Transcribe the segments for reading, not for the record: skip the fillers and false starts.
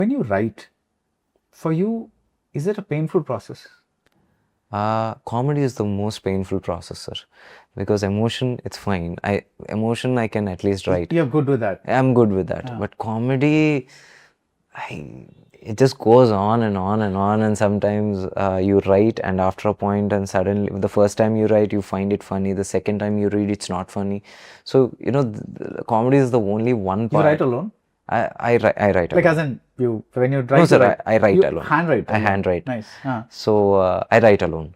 When you write, for you, is it a painful process? Comedy is the most painful process, sir, because emotion, it's fine. Emotion I can at least write. You're good with that. I'm good with that. But comedy, it just goes on and on and on. And sometimes you write, and after a point, and suddenly the first time you write, you find it funny. The second time you read, it's not funny. So the comedy is the only one part. You write alone? I write Like alone. as in you when you write. No, sir, you write, I write you alone. Handwrite. I alone. handwrite. Nice. So I write alone.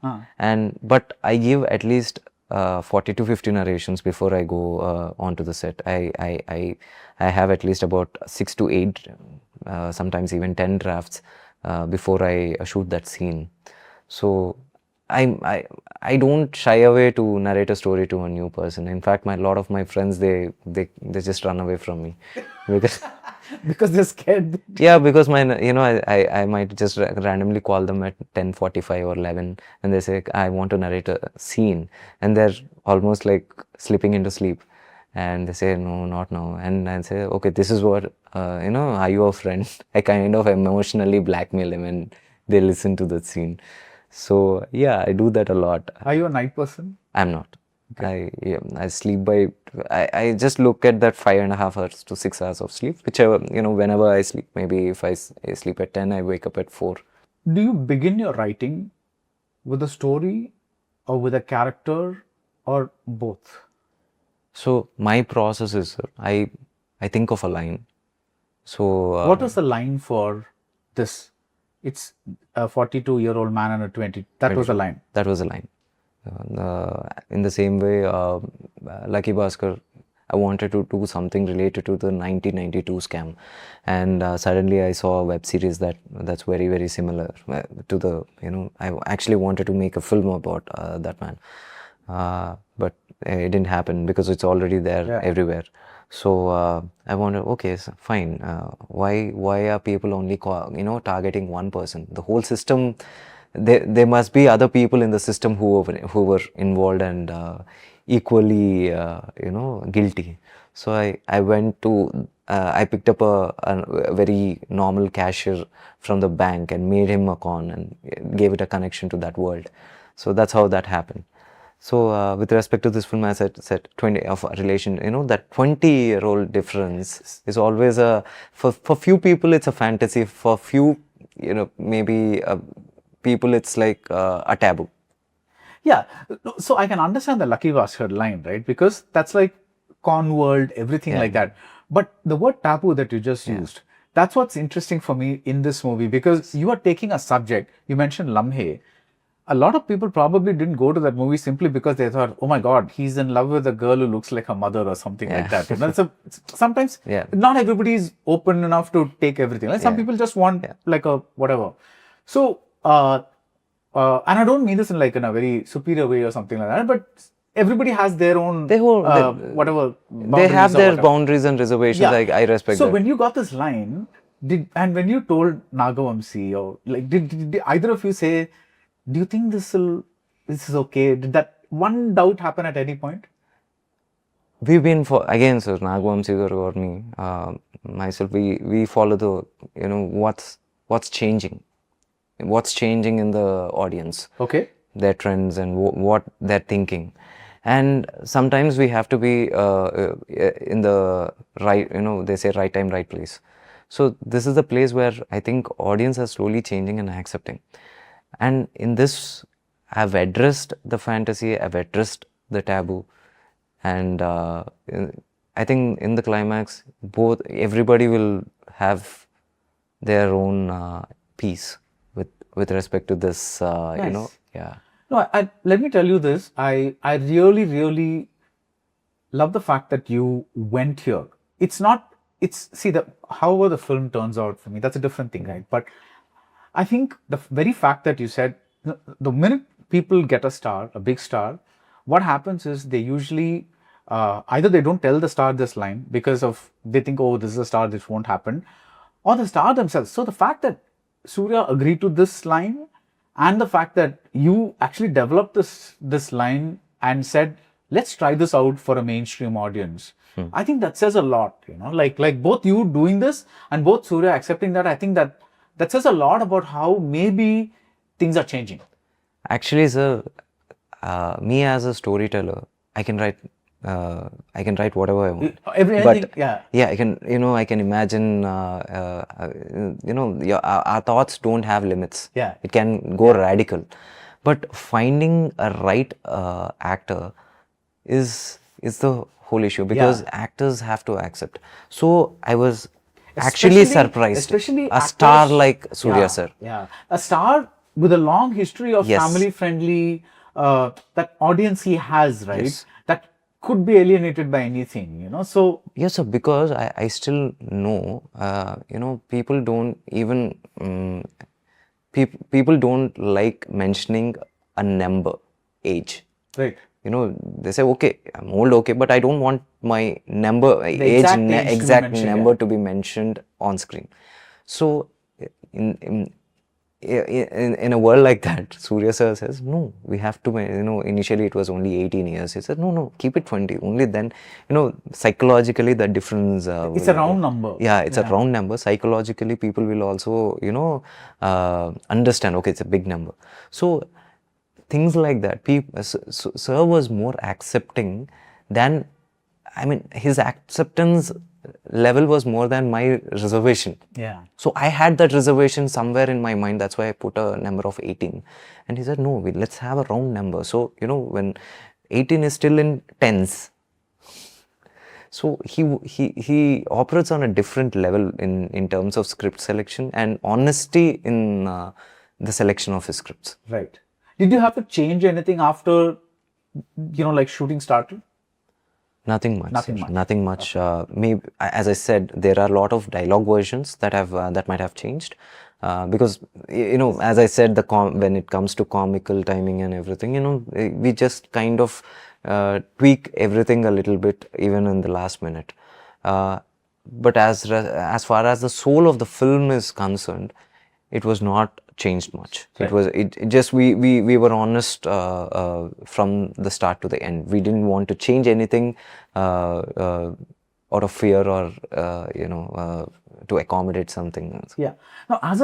But I give at least 40 to 50 narrations before I go onto the set. I have at least about 6 to 8, sometimes even 10 drafts before I shoot that scene. So I don't shy away to narrate a story to a new person. In fact, a lot of my friends they just run away from me because because they're scared. yeah, because I might just randomly call them at 10:45 or 11, and they say I want to narrate a scene, and they're almost like slipping into sleep, and they say no, not now, and I say okay, this is what are you a friend? I kind of emotionally blackmail them, and they listen to the scene. So yeah, I do that a lot. Are you a night person? I'm not. Okay. I sleep by, I just look at that 5.5 hours to 6 hours of sleep, whichever, whenever I sleep. Maybe if I sleep at 10, I wake up at 4. Do you begin your writing with a story or with a character or both? So my process is, I think of a line. So what was the line for this? It's a 42-year-old man and a 20. That was a line. That was a line. In the same way, Lucky Bhaskar, I wanted to do something related to the 1992 scam, and suddenly I saw a web series that's very, very similar to the, I actually wanted to make a film about that man, but it didn't happen because it's already there everywhere. So I wonder, okay, so fine. Why are people only targeting one person? The whole system. There must be other people in the system who were involved and equally guilty. So I went to I picked up a very normal cashier from the bank and made him a con and gave it a connection to that world. So that's how that happened. So with respect to this film, as I said, 20 of a relation, that 20-year-old difference is always for few people it's a fantasy. For few, maybe people it's like a taboo. Yeah, so I can understand the Lucky Bhaskar line, right? Because that's like con world, everything like that. But the word taboo that you just used, that's what's interesting for me in this movie, because you are taking a subject. You mentioned Lamhe. A lot of people probably didn't go to that movie simply because they thought, oh my God, he's in love with a girl who looks like her mother or something like that. Sometimes not everybody is open enough to take everything. Like some people just want like a whatever. So, and I don't mean this in like in a very superior way or something like that, but everybody has their own whatever. They have their boundaries and reservations. I respect so that. when you got this line, and when you told Nagavamsi, or like, did either of you say, do you think this is okay? Did that one doubt happen at any point? We've been again, sir, Nagavamsi or me, myself. We follow the what's changing. What's changing in the audience, their trends and what they're thinking, and sometimes we have to be in the right, they say right time, right place. So this is the place where I think audience are slowly changing and accepting, and in this I've addressed the fantasy, I've addressed the taboo, and I think in the climax everybody will have their own piece with respect to this, No, let me tell you this. I really, really love the fact that you went here. However the film turns out for me, that's a different thing, right? But I think the very fact that you said, the minute people get a star, a big star, what happens is they usually, either they don't tell the star this line because they think, oh, this is a star, this won't happen, or the star themselves. So the fact that Suriya agreed to this line, and the fact that you actually developed this line and said, let's try this out for a mainstream audience. I think that says a lot, like both you doing this and both Surya accepting that. I think that says a lot about how maybe things are changing. Actually, sir, me as a storyteller, I can write whatever I want. Everything, But yeah. I can, I can imagine, our thoughts don't have limits. Yeah. It can go radical. But finding a right actor is the whole issue, because actors have to accept. So I was actually surprised. Especially a star actors- like Surya yeah, sir. Yeah, a star with a long history of Yes. family-friendly, that audience he has, right? Yes. That could be alienated by anything, So Yes, sir, because I still know, people don't even, people don't like mentioning a number, age. right. They say, okay, I'm old, okay, but I don't want my number, exact age to be exact mentioned, number yeah. to be mentioned on screen. So, in a world like that, Surya sir says, no, we have to, initially it was only 18 years. He said, no, keep it 20. Only then, psychologically the difference. It's a round number. Yeah, it's a round number. Psychologically, people will also, understand, okay, it's a big number. So, things like that. Sir was more accepting than, his acceptance level was more than my reservation. Yeah. So I had that reservation somewhere in my mind. That's why I put a number of 18. And he said, no, let's have a round number. So, when 18 is still in tens. So he operates on a different level in terms of script selection and honesty in the selection of his scripts. Right. Did you have to change anything after, like shooting started? Nothing much. Nothing sir. much. Nothing much. Maybe, as I said, there are a lot of dialogue versions that might have changed, because as I said, when it comes to comical timing and everything, we just kind of tweak everything a little bit, even in the last minute. But as far as the soul of the film is concerned, it was not changed much. Right. It just we were honest from the start to the end. We didn't want to change anything out of fear or to accommodate something. Yeah. Now, as a